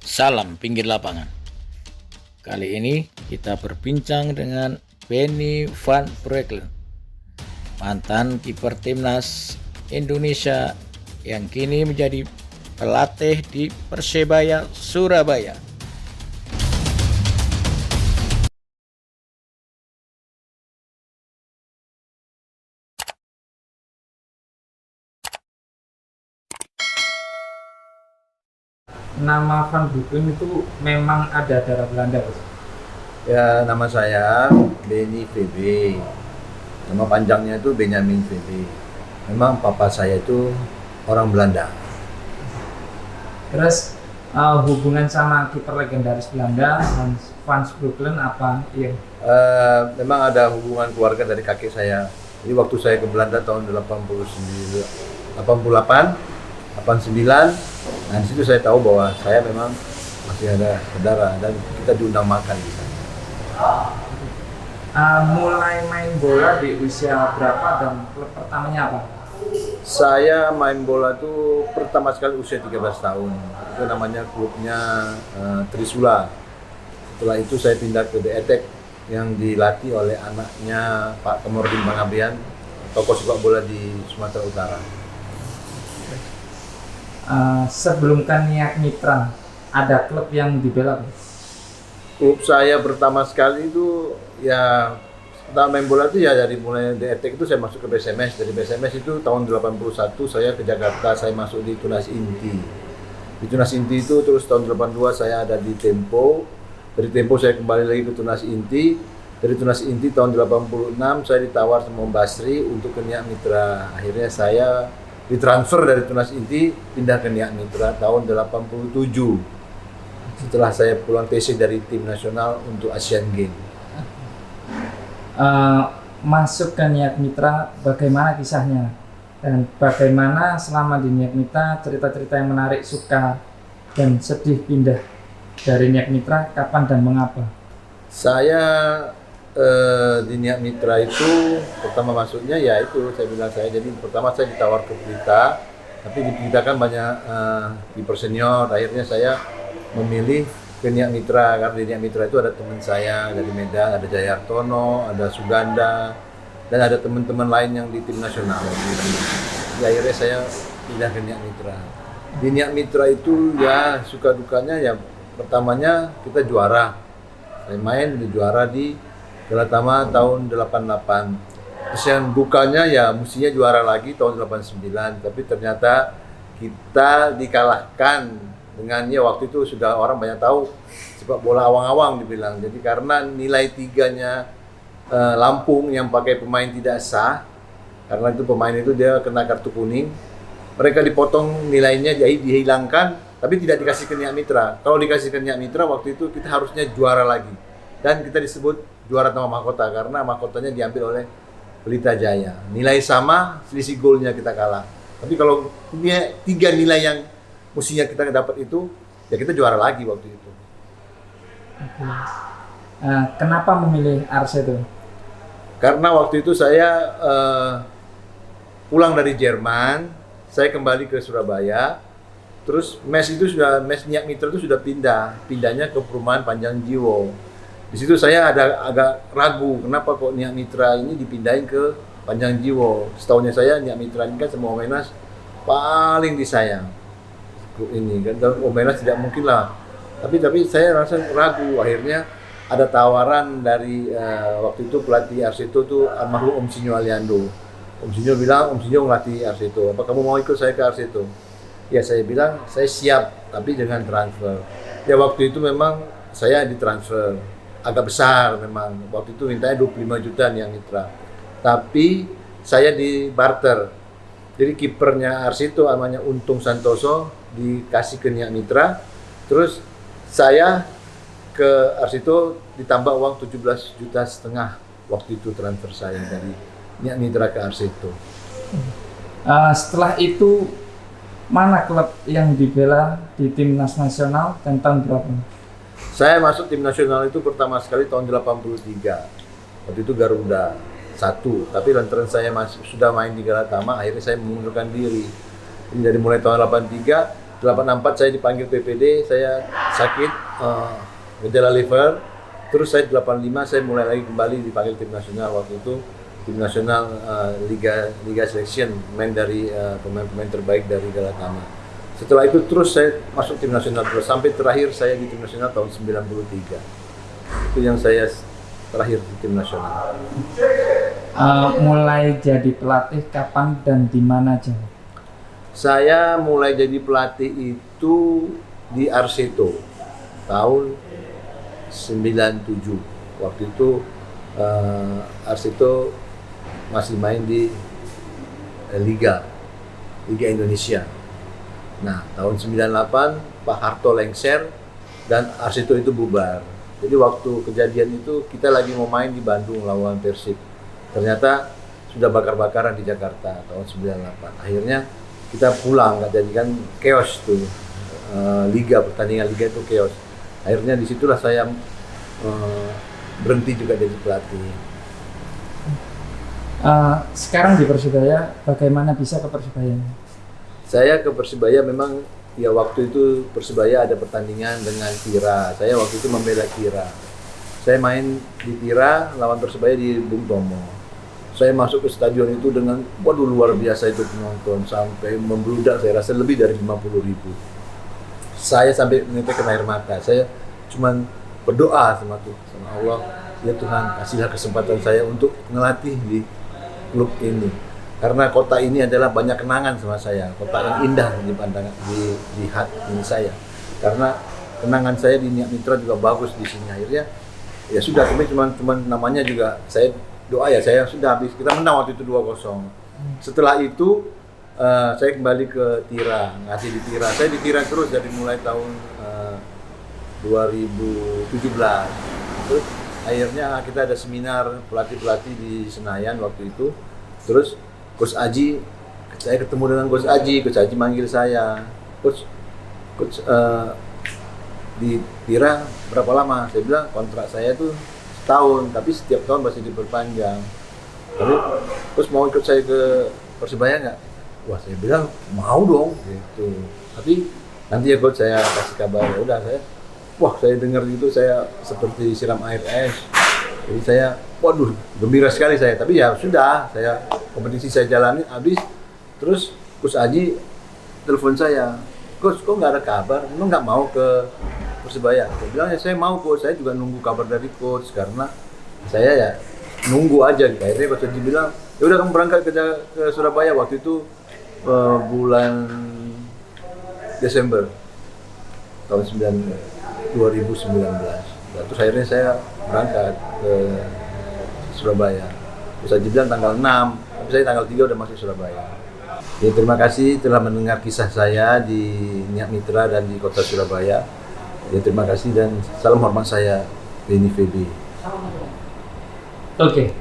Salam pinggir lapangan. Kali ini kita berbincang dengan Benny van Breukelen, mantan kiper timnas Indonesia yang kini menjadi pelatih di Persebaya Surabaya. Nama Van Breukelen itu memang ada darah Belanda, Mas? Ya, nama saya Benny VB. Nama panjangnya itu Benjamin VB. Memang papa saya itu orang Belanda. Terus hubungan sama kiper legendaris Belanda Van Breukelen apa? Iya. Memang ada hubungan keluarga dari kakek saya. Jadi waktu saya ke Belanda tahun 89, 88, 89, nah di situ saya tahu bahwa saya memang masih ada saudara dan kita diundang makan di sana. Mulai main bola di usia berapa dan klub pertamanya apa? Saya main bola itu pertama sekali usia 13 tahun. Itu namanya klubnya Trisula. Setelah itu saya pindah ke The Attack yang dilatih oleh anaknya Pak Komordin Pangabean, tokoh sepak bola di Sumatera Utara. Sebelum Niak Mitra, ada klub yang dibela, Mas? Klub saya pertama sekali itu ya setelah main bola itu ya dari mulai The Attack itu saya masuk ke BSMS. Dari BSMS itu tahun 81 saya ke Jakarta, saya masuk di Tunas Inti. Di Tunas Inti itu terus tahun 82 saya ada di Tempo. Dari Tempo saya kembali lagi ke Tunas Inti. Dari Tunas Inti tahun 86 saya ditawar sama Om Basri untuk ke Niak Mitra. Akhirnya saya ditransfer dari Tunas Inti pindah ke Niak Mitra tahun 87. Setelah saya pulang TC dari tim nasional untuk Asian Games. Masuk ke Niak Mitra, bagaimana kisahnya? Dan bagaimana selama di Niak Mitra, cerita-cerita yang menarik, suka dan sedih pindah dari Niak Mitra, kapan dan mengapa? Saya di Niak Mitra itu pertama masuknya ya itu saya bilang saya jadi pertama saya ditawar ke Pelita, tapi di Pelita kan banyak kiper senior. Akhirnya saya memilih ke Niak Mitra karena di Niak Mitra itu ada teman saya dari Medan, ada Jayartono, ada Suganda, dan ada teman-teman lain yang di tim nasional. Jadi akhirnya saya pindah ke Niak Mitra. Di Niak Mitra itu ya suka dukanya ya pertamanya kita juara. Saya main di juara di Galatama tahun 88. Terus yang dukanya ya mestinya juara lagi tahun 89, tapi ternyata kita dikalahkan dengan ya waktu itu sudah orang banyak tahu sepak bola awang-awang dibilang. Jadi karena nilai tiganya Lampung yang pakai pemain tidak sah, karena itu pemain itu dia kena kartu kuning, mereka dipotong nilainya jadi dihilangkan, tapi tidak dikasih ke Niak Mitra. Kalau dikasih ke Niak Mitra waktu itu kita harusnya juara lagi. Dan kita disebut juara tanpa mahkota karena mahkotanya diambil oleh Pelita Jaya. Nilai sama, selisih golnya kita kalah. Tapi kalau punya 3 nilai yang mestinya kita dapat itu, ya kita juara lagi waktu itu. Oke. Kenapa memilih Arseto? Karena waktu itu saya pulang dari Jerman, saya kembali ke Surabaya. Terus mes Niak Mitra itu sudah pindahnya ke perumahan Panjang Jiwo. Di situ saya agak ragu kenapa kok Niak Mitra ini dipindahin ke Panjang Jiwo. Setahunya saya Niak Mitra ini kan semua Womenas paling disayang klub ini kan, dan Womenas tidak mungkin lah. Tapi saya rasa ragu. Akhirnya ada tawaran dari waktu itu pelatih Arseto tuh almarhum Om Sinyo Aliando. Om Sinyo bilang, Om Sinyo ngelatih Arseto, apa kamu mau ikut saya ke Arseto? Ya saya bilang saya siap, tapi dengan transfer. Ya waktu itu memang saya ditransfer agak besar memang. Waktu itu mintanya 25 juta Niak Mitra. Tapi saya di barter. Jadi kipernya Arseto namanya Untung Santoso dikasih ke Niak Mitra. Terus saya ke Arseto ditambah uang 17,5 juta waktu itu transfer saya dari Niak Mitra ke Arseto. Setelah itu mana klub yang dibela di timnas nasional dan tahun berapa? Saya masuk tim nasional itu pertama sekali tahun 83. Waktu itu Garuda 1, tapi lantaran saya sudah main di Galatama, akhirnya saya mengundurkan diri. Jadi dari mulai tahun 83 84 saya dipanggil PPD, saya sakit gejala liver. Terus saya 85 saya mulai lagi kembali dipanggil tim nasional. Waktu itu tim nasional Liga Selection, main dari pemain-pemain terbaik dari Galatama. Setelah itu terus saya masuk tim nasional terus sampai terakhir saya di tim nasional tahun 93. Itu yang saya terakhir di tim nasional. Mulai jadi pelatih kapan dan di mana aja? Saya mulai jadi pelatih itu di Arseto tahun 97. Waktu itu Arseto masih main di Liga Indonesia. Nah, tahun 98 Pak Harto lengser dan Arseto itu bubar. Jadi waktu kejadian itu kita lagi mau main di Bandung lawan Persib. Ternyata sudah bakar-bakaran di Jakarta tahun 98. Akhirnya kita pulang, nggak jadi kan chaos tuh. Pertandingan liga itu chaos. Akhirnya disitulah saya berhenti juga jadi pelatih. Sekarang di Persibaya, bagaimana bisa ke Persibaya? Saya ke Persibaya memang ya waktu itu Persibaya ada pertandingan dengan Tira. Saya waktu itu membela Tira. Saya main di Tira lawan Persibaya di Bung Tomo. Saya masuk ke stadion itu dengan waduh luar biasa itu penonton sampai membludak, saya rasa lebih dari 50.000. Saya sampai meneteskan air mata. Saya cuman berdoa sama Allah, ya Tuhan kasihlah kesempatan saya untuk ngelatih di klub ini. Karena kota ini adalah banyak kenangan sama saya, kota yang indah di pandangan di hati saya. Karena kenangan saya di Niak Mitra juga bagus di sini. Akhirnya ya sudah, tapi cuman namanya juga saya doa ya, saya sudah habis, kita menang waktu itu 2-0. Setelah itu saya kembali ke Tira, ngasih di Tira. Saya di Tira terus dari mulai tahun 2017. Terus akhirnya kita ada seminar pelatih-pelatih di Senayan waktu itu. Terus Coach Aji, saya ketemu dengan Coach Aji manggil saya, Coach di Tira berapa lama? Saya bilang kontrak saya tuh tahun, tapi setiap tahun masih diperpanjang. Tapi terus mau ikut saya ke Persibaya nggak? Wah, saya bilang mau dong gitu. Tapi nanti ya coach, saya kasih kabar. Ya udah, saya dengar gitu saya seperti siram air es. Jadi saya waduh gembira sekali saya. Tapi ya sudah, saya kompetisi saya jalani habis. Terus Coach Aji telepon saya, Coach kok nggak ada kabar? Emang nggak mau ke Persibaya? Saya bilang ya saya mau Coach, saya juga nunggu kabar dari Coach karena saya ya nunggu aja. Akhirnya Coach Aji bilang, ya udah kamu berangkat ke Surabaya. Waktu itu bulan Desember tahun 2019. Terus akhirnya saya berangkat ke Surabaya. Coach Aji bilang tanggal 6, tapi saya tanggal 3 udah masuk Surabaya. Ya, terima kasih telah mendengar kisah saya di Niak Mitra dan di kota Surabaya. Ya, terima kasih dan salam hormat saya, Benny Feby. Oke.